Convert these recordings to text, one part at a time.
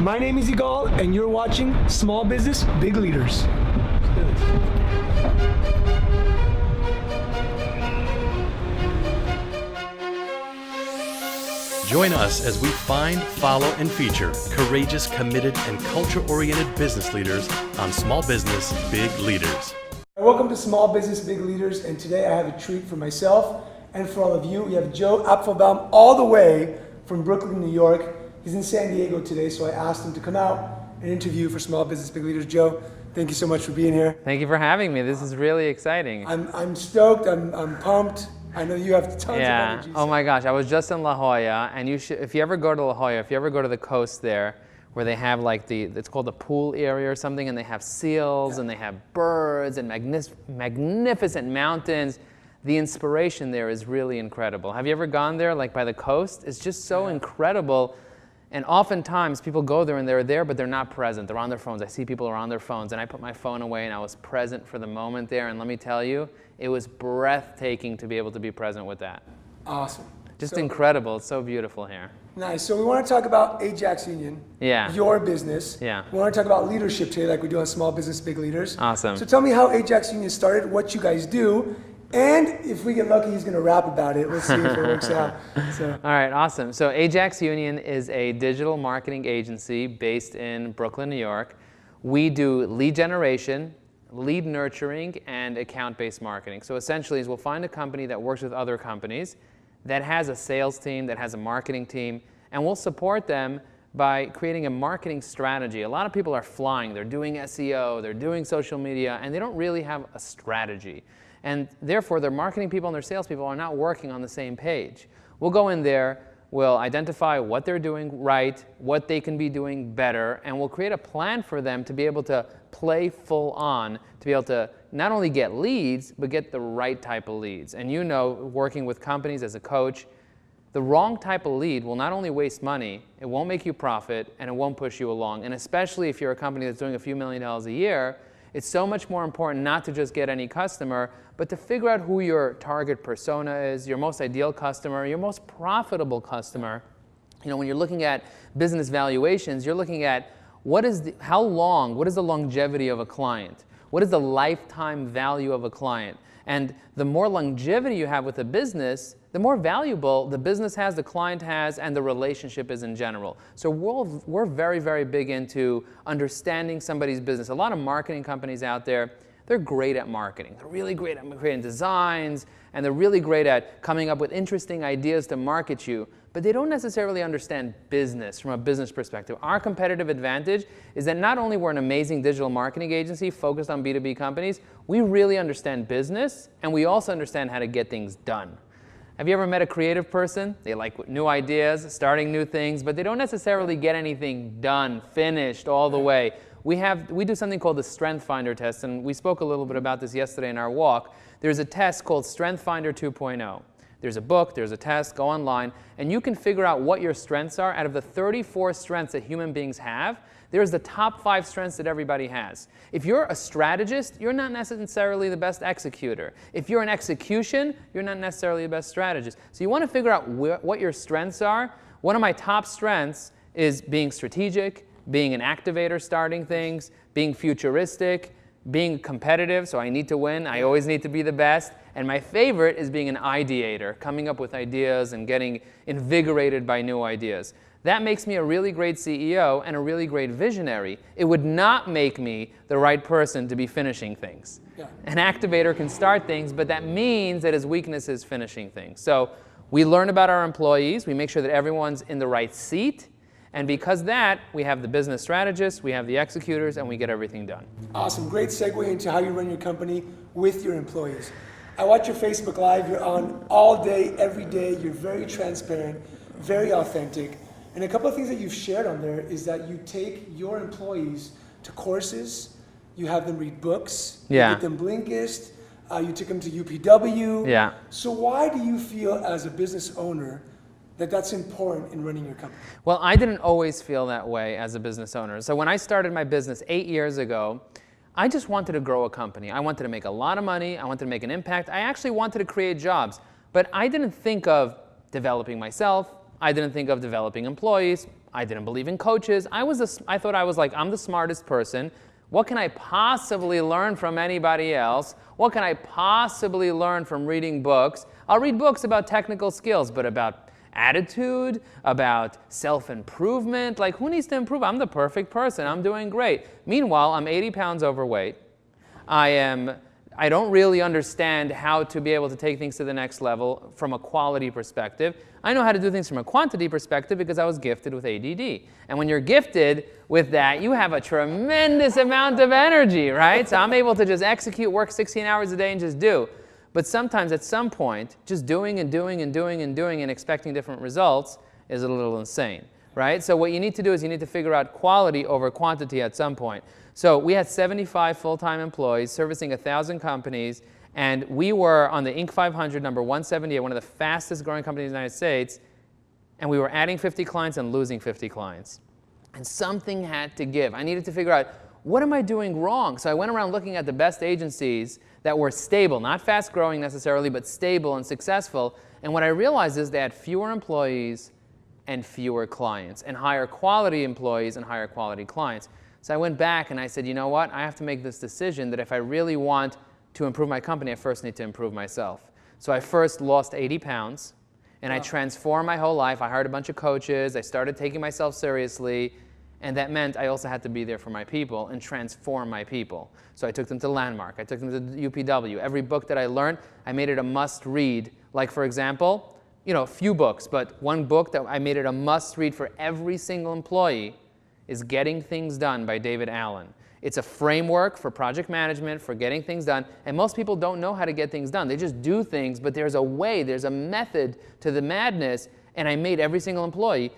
My name is Igal, and you're watching Small Business, Big Leaders. Join us as we find, follow, and feature courageous, committed, and culture-oriented business leaders on Small Business, Big Leaders. Welcome to Small Business, Big Leaders, and today I have a treat for myself and for all of you. We have Joe Apfelbaum all the way from Brooklyn, New York. He's in San Diego today, so I asked him to come out and interview for Small Business, Big Leaders. Joe, thank you so much for being here. Thank you for having me. This is really exciting. I'm stoked. I'm pumped. I know you have tons of energy. Oh my gosh, I was just in La Jolla, and you should, if you ever go to La Jolla, if you ever go to the coast there, where they have like it's called the pool area or something, and they have seals and they have birds and magnificent mountains. The inspiration there is really incredible. Have you ever gone there, like by the coast? It's just so incredible. And oftentimes people go there and they're there, but they're not present. They're on their phones. I see people are on their phones, and I put my phone away and I was present for the moment there. And let me tell you, it was breathtaking to be able to be present with that. Awesome. Just incredible. It's so beautiful here. Nice. So we want to talk about Ajax Union, your business. Yeah. We want to talk about leadership today, like we do on Small Business, Big Leaders. Awesome. So tell me how Ajax Union started, what you guys do, and if we get lucky, he's going to rap about it. Let's see if it works out. So. All right, awesome. So Ajax Union is a digital marketing agency based in Brooklyn, New York. We do lead generation, lead nurturing, and account-based marketing. So essentially, we'll find a company that works with other companies that has a sales team, that has a marketing team, and we'll support them by creating a marketing strategy. A lot of people are flying. They're doing SEO, they're doing social media, and they don't really have a strategy. And therefore, their marketing people and their salespeople are not working on the same page. We'll go in there, we'll identify what they're doing right, what they can be doing better, and we'll create a plan for them to be able to play full on, to be able to not only get leads, but get the right type of leads. And you know, working with companies as a coach, the wrong type of lead will not only waste money, it won't make you profit, and it won't push you along. And especially if you're a company that's doing a few $1 million a year, it's so much more important not to just get any customer, but to figure out who your target persona is, your most ideal customer, your most profitable customer. You know, when you're looking at business valuations, you're looking at what is the longevity of a client? What is the lifetime value of a client? And the more longevity you have with a business, the more valuable the business has, the client has, and the relationship is in general. So we're very, very big into understanding somebody's business. A lot of marketing companies out there, they're great at marketing. They're really great at creating designs, and they're really great at coming up with interesting ideas to market you, but they don't necessarily understand business from a business perspective. Our competitive advantage is that not only we're an amazing digital marketing agency focused on B2B companies, we really understand business, and we also understand how to get things done. Have you ever met a creative person? They like new ideas, starting new things, but they don't necessarily get anything done, finished all the way. We do something called the Strength Finder test, and we spoke a little bit about this yesterday in our walk. There's a test called Strength Finder 2.0. There's a book, there's a test, go online, and you can figure out what your strengths are. Out of the 34 strengths that human beings have, there's the top 5 strengths that everybody has. If you're a strategist, you're not necessarily the best executor. If you're an execution, you're not necessarily the best strategist. So you want to figure out what your strengths are. One of my top strengths is being strategic, being an activator, starting things, being futuristic, being competitive, so I need to win. I always need to be the best. And my favorite is being an ideator, coming up with ideas and getting invigorated by new ideas. That makes me a really great CEO and a really great visionary. It would not make me the right person to be finishing things. Yeah. An activator can start things, but that means that his weakness is finishing things. So we learn about our employees. We make sure that everyone's in the right seat. And because of that, we have the business strategists, we have the executors, and we get everything done. Awesome. Great segue into how you run your company with your employees. I watch your Facebook Live. You're on all day, every day. You're very transparent, very authentic. And a couple of things that you've shared on there is that you take your employees to courses, you have them read books, you get them Blinkist, you took them to UPW. Yeah. So why do you feel as a business owner that that's important in running your company? Well, I didn't always feel that way as a business owner. So when I started my business 8 years ago, I just wanted to grow a company. I wanted to make a lot of money. I wanted to make an impact. I actually wanted to create jobs. But I didn't think of developing myself. I didn't think of developing employees. I didn't believe in coaches. I thought I was like, I'm the smartest person. What can I possibly learn from anybody else? What can I possibly learn from reading books? I'll read books about technical skills, but about attitude, about self-improvement, like who needs to improve? I'm the perfect person. I'm doing great. Meanwhile, I'm 80 pounds overweight. I don't really understand how to be able to take things to the next level from a quality perspective. I know how to do things from a quantity perspective because I was gifted with ADD. And when you're gifted with that, you have a tremendous amount of energy, right? So I'm able to just execute, work 16 hours a day and just do. But sometimes at some point, just doing and doing and doing and doing and expecting different results is a little insane, right? So what you need to do is you need to figure out quality over quantity at some point. So we had 75 full-time employees servicing 1,000 companies, and we were on the Inc. 500, number 178, one of the fastest growing companies in the United States, and we were adding 50 clients and losing 50 clients. And something had to give. I needed to figure out, what am I doing wrong? So I went around looking at the best agencies that were stable, not fast growing necessarily, but stable and successful. And what I realized is they had fewer employees and fewer clients, and higher quality employees and higher quality clients. So I went back and I said, you know what? I have to make this decision that if I really want to improve my company, I first need to improve myself. So I first lost 80 pounds, and I transformed my whole life. I hired a bunch of coaches. I started taking myself seriously. And that meant I also had to be there for my people and transform my people. So I took them to Landmark. I took them to UPW. Every book that I learned, I made it a must-read. Like, for example, a few books, but one book that I made it a must-read for every single employee is Getting Things Done by David Allen. It's a framework for project management, for getting things done, and most people don't know how to get things done. They just do things, but there's a way, there's a method to the madness, and I made every single employee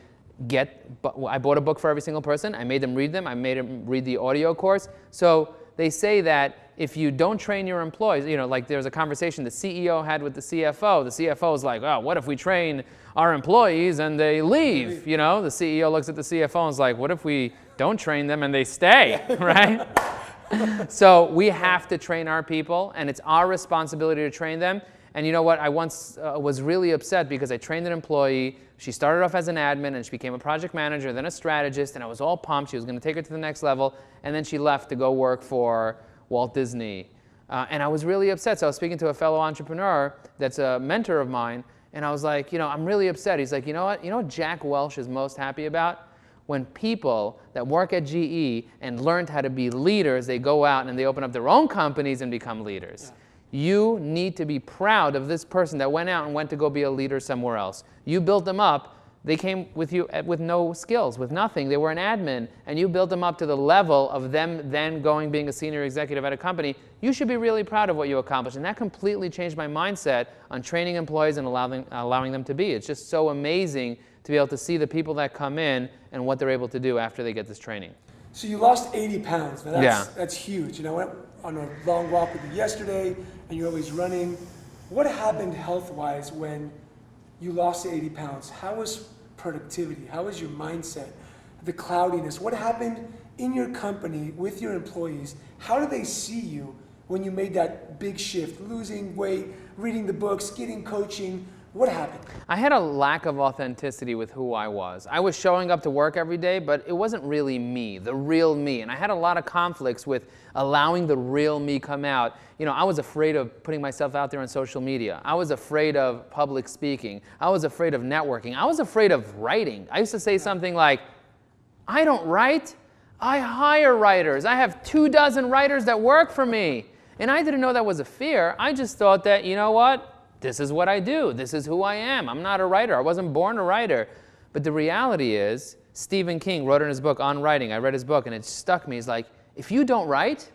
I bought a book for every single person. I made them read them. I made them read the audio course. So they say that if you don't train your employees, like there's a conversation the CEO had with the CFO. The CFO is like, oh, what if we train our employees and they leave? The CEO looks at the CFO and is like, what if we don't train them and they stay, right? So we have to train our people, and it's our responsibility to train them. And you know what? I once was really upset because I trained an employee. She started off as an admin, and she became a project manager, then a strategist, and I was all pumped. She was going to take her to the next level, and then she left to go work for Walt Disney. And I was really upset. So I was speaking to a fellow entrepreneur that's a mentor of mine, and I was like, I'm really upset. He's like, you know what Jack Welch is most happy about? When people that work at GE and learned how to be leaders, they go out and they open up their own companies and become leaders. Yeah. You need to be proud of this person that went out and went to go be a leader somewhere else. You built them up. They came with you with no skills, with nothing. They were an admin, and you built them up to the level of them then being a senior executive at a company. You should be really proud of what you accomplished. And that completely changed my mindset on training employees and allowing them to be. It's just so amazing to be able to see the people that come in and what they're able to do after they get this training. So you lost 80 pounds. Now that's huge. I went on a long walk with you yesterday, and you're always running. What happened health-wise when you lost 80 pounds? How was productivity? How was your mindset? The cloudiness? What happened in your company with your employees? How did they see you when you made that big shift, losing weight, reading the books, getting coaching? What happened? I had a lack of authenticity with who I was. I was showing up to work every day, but it wasn't really me, the real me. And I had a lot of conflicts with allowing the real me come out. I was afraid of putting myself out there on social media. I was afraid of public speaking. I was afraid of networking. I was afraid of writing. I used to say something like, I don't write, I hire writers. I have 24 writers that work for me. And I didn't know that was a fear. I just thought that, you know what? This is what I do. This is who I am. I'm not a writer. I wasn't born a writer. But the reality is, Stephen King wrote in his book on writing. I read his book, and it stuck me. He's like, if you don't write,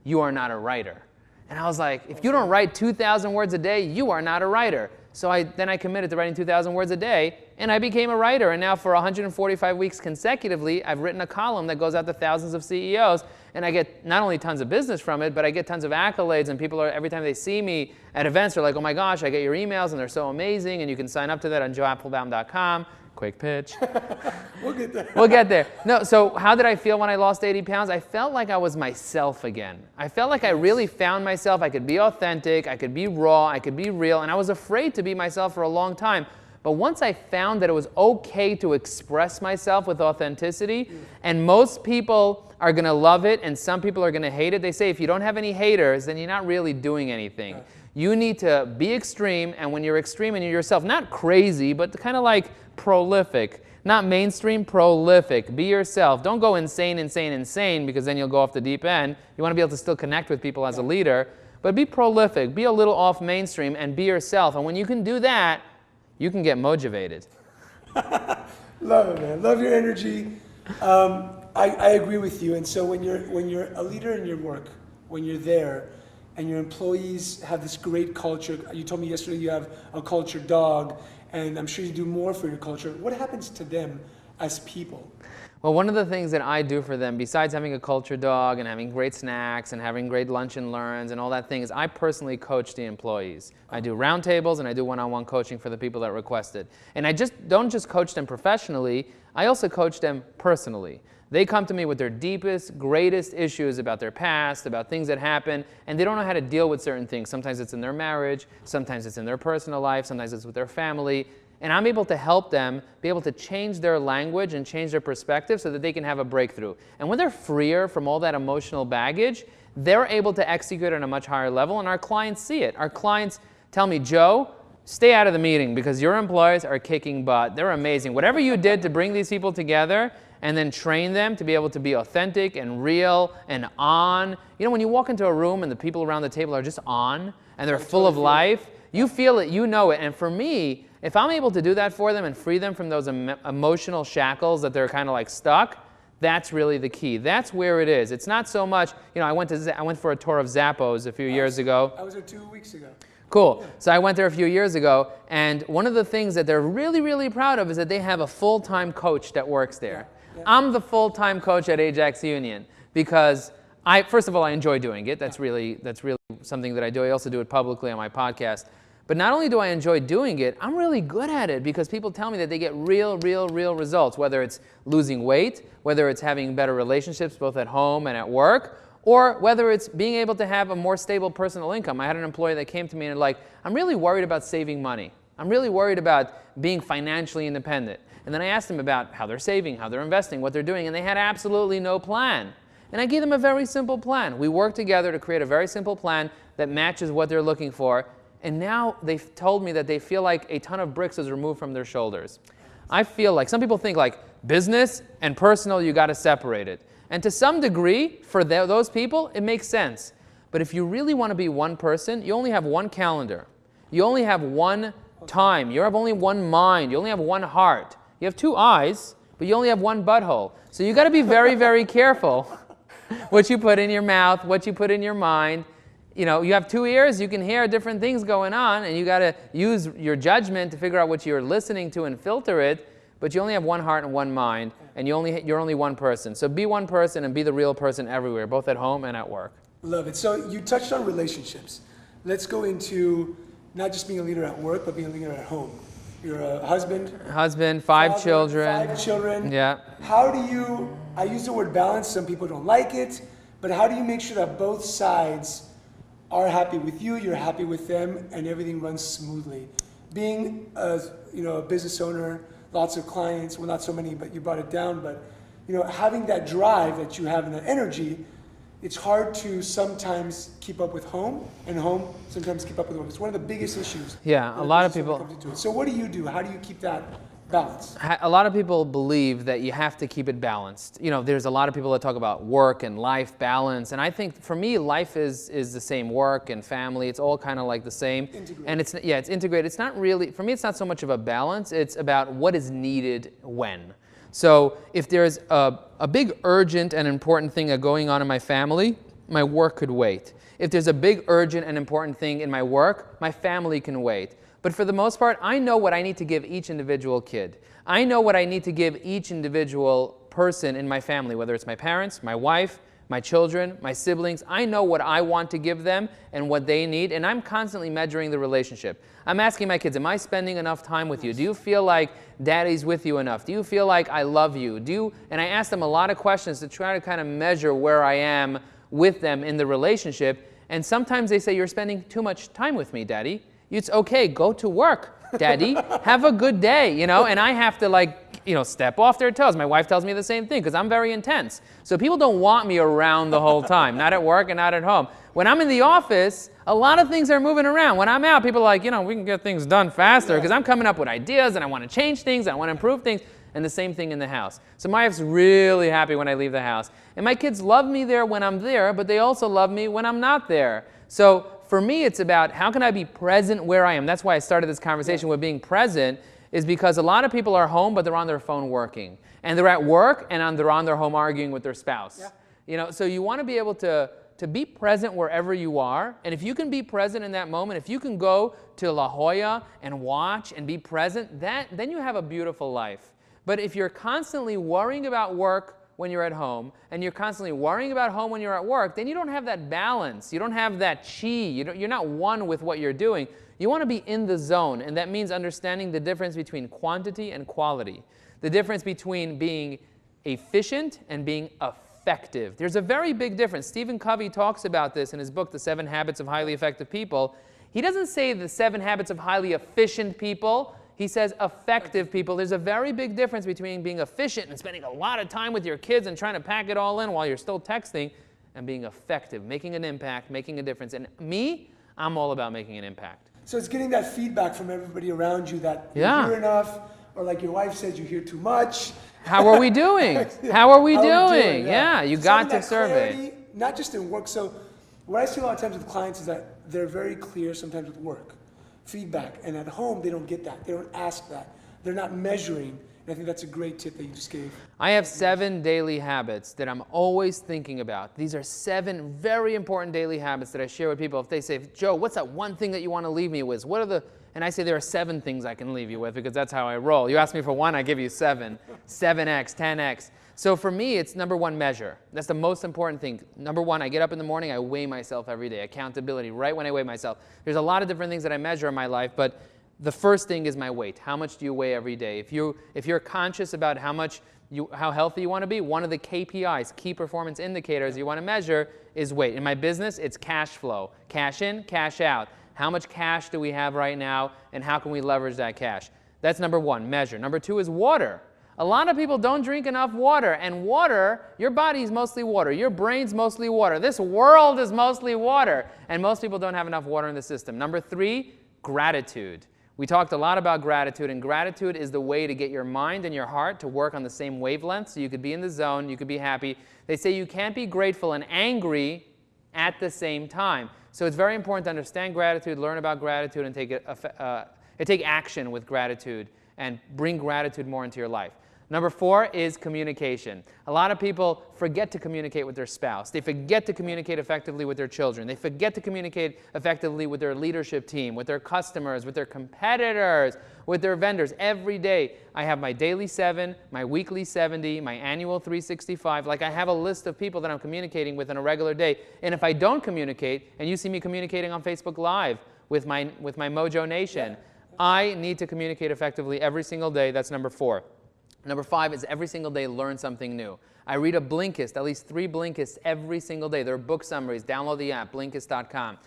you are not a writer. And I was like, if you don't write 2,000 words a day, you are not a writer. So then I committed to writing 2,000 words a day, and I became a writer. And now for 145 weeks consecutively, I've written a column that goes out to thousands of CEOs, and I get not only tons of business from it, but I get tons of accolades, and people every time they see me at events, they're like, oh my gosh, I get your emails, and they're so amazing, and you can sign up to that on joeapfelbaum.com. Quick pitch. We'll get there. We'll get there. No, so how did I feel when I lost 80 pounds? I felt like I was myself again. I felt like I really found myself. I could be authentic. I could be raw. I could be real. And I was afraid to be myself for a long time. But once I found that it was okay to express myself with authenticity, and most people are going to love it and some people are going to hate it. They say if you don't have any haters, then you're not really doing anything. You need to be extreme, and when you're extreme and you're yourself, not crazy, but kind of like prolific. Not mainstream, prolific. Be yourself. Don't go insane, insane, insane, because then you'll go off the deep end. You want to be able to still connect with people as a leader, but be prolific. Be a little off mainstream and be yourself. And when you can do that, you can get motivated. Love it, man. Love your energy. I agree with you. And so when you're a leader in your work, when you're there, and your employees have this great culture. You told me yesterday you have a culture dog, and I'm sure you do more for your culture. What happens to them as people? Well, one of the things that I do for them, besides having a culture dog and having great snacks and having great lunch and learns and all that thing, is I personally coach the employees. I do roundtables and I do one-on-one coaching for the people that request it. And I don't just coach them professionally, I also coach them personally. They come to me with their deepest, greatest issues about their past, about things that happen, and they don't know how to deal with certain things. Sometimes it's in their marriage, sometimes it's in their personal life, sometimes it's with their family. And I'm able to help them be able to change their language and change their perspective so that they can have a breakthrough. And when they're freer from all that emotional baggage, they're able to execute at a much higher level, and our clients see it. Our clients tell me, Joe, stay out of the meeting because your employees are kicking butt. They're amazing. Whatever you did to bring these people together and then train them to be able to be authentic and real and on. You know, when you walk into a room and the people around the table are just on and they're full of life, you feel it, you know it. And for me, if I'm able to do that for them and free them from those emotional shackles that they're kind of like stuck, that's really the key. That's where it is. It's not so much, you know, I went for a tour of Zappos a few years ago. I was there 2 weeks ago. Cool. Yeah. So I went there a few years ago, and one of the things that they're really, really proud of is that they have a full-time coach that works there. Yeah. I'm the full-time coach at Ajax Union because first of all, I enjoy doing it. That's really something that I do. I also do it publicly on my podcast. But not only do I enjoy doing it, I'm really good at it because people tell me that they get real results, whether it's losing weight, whether it's having better relationships both at home and at work, or whether it's being able to have a more stable personal income. I had an employee that came to me and like, I'm really worried about saving money. I'm really worried about being financially independent. And then I asked them about how they're saving, how they're investing, what they're doing, and they had absolutely no plan. And I gave them a very simple plan. We worked together to create a very simple plan that matches what they're looking for. And now they've told me that they feel like a ton of bricks is removed from their shoulders. I feel like some people think like business and personal, you got to separate it. And to some degree, for those people, it makes sense. But if you really want to be one person, you only have one calendar. You only have one time. You have only one mind. You only have one heart. You have two eyes, but you only have one butthole. So you got to be very careful what you put in your mouth, what you put in your mind. You know, you have 2 ears, you can hear different things going on, and you got to use your judgment to figure out what you're listening to and filter it. But you only have one heart and one mind, and you're only one person. So be one person and be the real person everywhere, both at home and at work. Love it. So you touched on relationships. Let's go into not just being a leader at work, but being a leader at home. You're a husband. Husband, five children. 5 children. Yeah. How do you, I use the word balance, some people don't like it, but how do you make sure that both sides are happy with you, you're happy with them, and everything runs smoothly? Being a business owner, lots of clients, well not so many, but you brought it down, but having that drive that you have and that energy, it's hard to sometimes keep up with home, and home sometimes keep up with work. It's one of the biggest issues. Yeah, a lot of people. So what do you do? How do you keep that balance? A lot of people believe that you have to keep it balanced. You know, there's a lot of people that talk about work and life balance, and I think for me, life is the same. Work and family, it's all kind of like the same. Integrated. And it's integrated. It's not really, for me, it's not so much of a balance. It's about what is needed when. So if there's a big urgent and important thing going on in my family, my work could wait. If there's a big urgent and important thing in my work, my family can wait. But for the most part, I know what I need to give each individual kid. I know what I need to give each individual person in my family, whether it's my parents, my wife, my children, my siblings. I know what I want to give them and what they need, and I'm constantly measuring the relationship. I'm asking my kids, am I spending enough time with you? Do you feel like daddy's with you enough? Do you feel like I love you? And I ask them a lot of questions to try to kind of measure where I am with them in the relationship. And sometimes they say, you're spending too much time with me, Daddy. It's okay, go to work. Daddy, have a good day, you know, and I have to like, you know, step off their toes. My wife tells me the same thing because I'm very intense. So people don't want me around the whole time, not at work and not at home. When I'm in the office, a lot of things are moving around. When I'm out, people are like, you know, we can get things done faster because I'm coming up with ideas and I want to change things, and I want to improve things, and the same thing in the house. So my wife's really happy when I leave the house. And my kids love me there when I'm there, but they also love me when I'm not there. So for me, it's about how can I be present where I am. That's why I started this conversation with being present, is because a lot of people are home, but they're on their phone working. And they're at work, and they're on their home arguing with their spouse. Yeah. You know, so you want to be able to be present wherever you are. And if you can be present in that moment, if you can go to La Jolla and watch and be present, then you have a beautiful life. But if you're constantly worrying about work when you're at home, and you're constantly worrying about home when you're at work, then you don't have that balance. You don't have that chi. You're not one with what you're doing. You want to be in the zone, and that means understanding the difference between quantity and quality, the difference between being efficient and being effective. There's a very big difference. Stephen Covey talks about this in his book, The 7 Habits of Highly Effective People. He doesn't say the 7 habits of highly efficient people. He says effective people. There's a very big difference between being efficient and spending a lot of time with your kids and trying to pack it all in while you're still texting, and being effective, making an impact, making a difference. And me, I'm all about making an impact. So it's getting that feedback from everybody around you that you hear enough, or like your wife says, you hear too much. How are we doing? How are we doing? Yeah, you got to survey. Clarity, not just in work. So what I see a lot of times with clients is that they're very clear sometimes with work, feedback, and at home they don't get that. They don't ask that. They're not measuring. And I think that's a great tip that you just gave. I have 7 daily habits that I'm always thinking about. These are 7 very important daily habits that I share with people. If they say, Joe, what's that one thing that you want to leave me with? What are the... And I say there are 7 things I can leave you with, because that's how I roll. You ask me for one, I give you 7. 7x, 10x. So for me, it's number 1, measure. That's the most important thing. Number 1, I get up in the morning, I weigh myself every day. Accountability, right when I weigh myself. There's a lot of different things that I measure in my life, but the first thing is my weight. How much do you weigh every day? If you're conscious about how healthy you want to be, one of the KPIs, key performance indicators you want to measure, is weight. In my business, it's cash flow. Cash in, cash out. How much cash do we have right now, and how can we leverage that cash? That's number 1, measure. Number 2 is water. A lot of people don't drink enough water, and water, your body's mostly water, your brain's mostly water, this world is mostly water, and most people don't have enough water in the system. Number 3, gratitude. We talked a lot about gratitude, and gratitude is the way to get your mind and your heart to work on the same wavelength, so you could be in the zone, you could be happy. They say you can't be grateful and angry at the same time. So it's very important to understand gratitude, learn about gratitude, and take action with gratitude, and bring gratitude more into your life. Number 4 is communication. A lot of people forget to communicate with their spouse. They forget to communicate effectively with their children. They forget to communicate effectively with their leadership team, with their customers, with their competitors, with their vendors. Every day I have my daily 7, my weekly 70, my annual 365. Like, I have a list of people that I'm communicating with on a regular day. And if I don't communicate, and you see me communicating on Facebook Live with my Mojo Nation, I need to communicate effectively every single day. That's number 4. Number 5 is every single day learn something new. I read a Blinkist, at least 3 Blinkists every single day. They're book summaries. Download the app, Blinkist.com.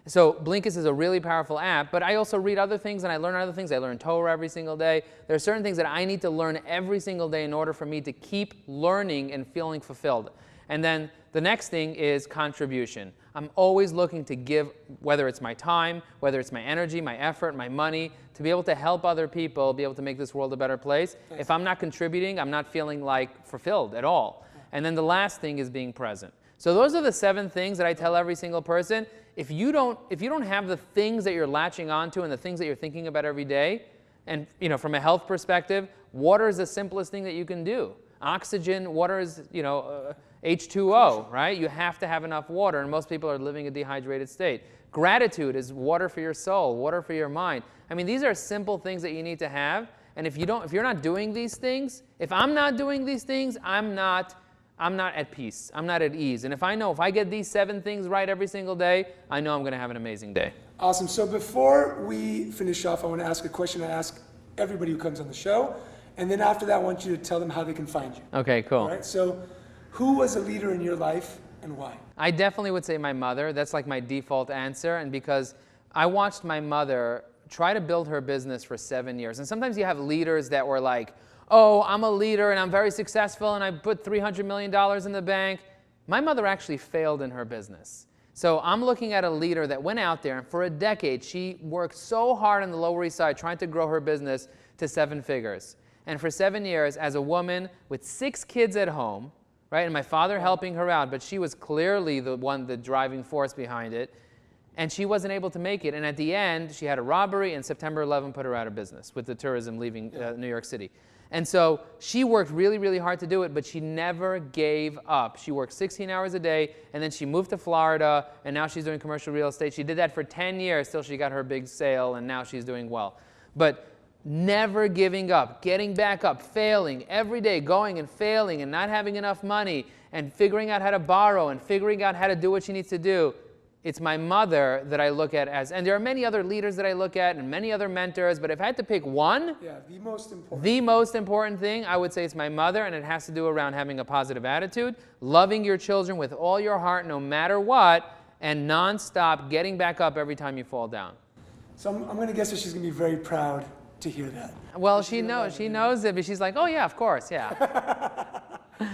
So Blinkist is a really powerful app, but I also read other things and I learn other things. I learn Torah every single day. There are certain things that I need to learn every single day in order for me to keep learning and feeling fulfilled. And then the next thing is contribution. I'm always looking to give, whether it's my time, whether it's my energy, my effort, my money, to be able to help other people, be able to make this world a better place. If I'm not contributing, I'm not feeling like fulfilled at all. And then the last thing is being present. So those are the 7 things that I tell every single person. If you don't have the things that you're latching onto and the things that you're thinking about every day, and from a health perspective, water is the simplest thing that you can do. Oxygen, water is, H2O, right? You have to have enough water, and most people are living a dehydrated state. Gratitude is water for your soul, water for your mind. I mean, these are simple things that you need to have, and if you're not doing these things, if I'm not doing these things, I'm not at peace. I'm not at ease. And if I get these 7 things right every single day, I know I'm going to have an amazing day. Awesome. So before we finish off, I want to ask a question I ask everybody who comes on the show, and then after that, I want you to tell them how they can find you. Okay, cool. All right. So, who was a leader in your life and why? I definitely would say my mother. That's like my default answer. And because I watched my mother try to build her business for 7 years. And sometimes you have leaders that were like, oh, I'm a leader and I'm very successful and I put $300 million in the bank. My mother actually failed in her business. So I'm looking at a leader that went out there and for a decade, she worked so hard on the Lower East Side trying to grow her business to 7 figures. And for 7 years, as a woman with 6 kids at home, right, and my father helping her out, but she was clearly the driving force behind it, and she wasn't able to make it. And at the end, she had a robbery, and September 11 put her out of business with the tourism leaving New York City. And so she worked really, really hard to do it, but she never gave up. She worked 16 hours a day, and then she moved to Florida, and now she's doing commercial real estate. She did that for 10 years till she got her big sale, and now she's doing well. But never giving up, getting back up, failing every day, going and failing and not having enough money, and figuring out how to borrow and figuring out how to do what she needs to do. It's my mother that I look at as, and there are many other leaders that I look at and many other mentors, but if I had to pick one, the most important thing, I would say it's my mother, and it has to do around having a positive attitude, loving your children with all your heart no matter what, and nonstop getting back up every time you fall down. So I'm going to guess that she's going to be very proud to hear that. Well, she knows it, but she's like, oh yeah, of course, yeah.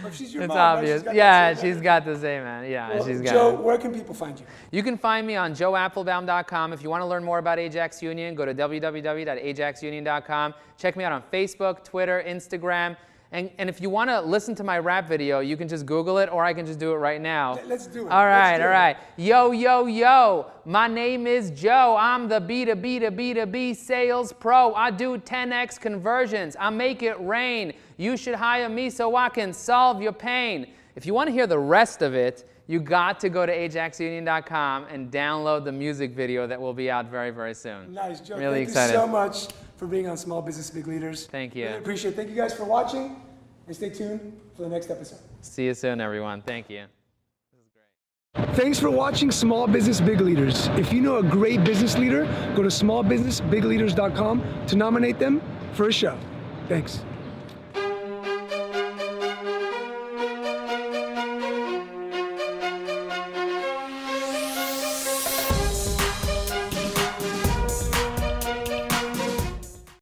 If she's your It's mom, obvious. right? Yeah, she's got the same, man. Yeah, Well, she's got Joe, it. where can people find you? You can find me on joeapfelbaum.com. If you want to learn more about Ajax Union, go to www.ajaxunion.com. Check me out on Facebook, Twitter, Instagram. And if you want to listen to my rap video, you can just Google it, or I can just do it right now. Let's do it. All right, Let's do all it. right. Yo, yo, yo. My name is Joe. I'm the B2B sales pro. I do 10x conversions. I make it rain. You should hire me so I can solve your pain. If you want to hear the rest of it, you got to go to ajaxunion.com and download the music video that will be out very, very soon. Nice, Joe. Really Thank excited. you so much for being on Small Business Big Leaders. Thank you. Really appreciate it. Thank you guys for watching, and stay tuned for the next episode. See you soon, everyone. Thank you. Thanks for watching Small Business Big Leaders. If you know a great business leader, go to smallbusinessbigleaders.com to nominate them for a show. Thanks.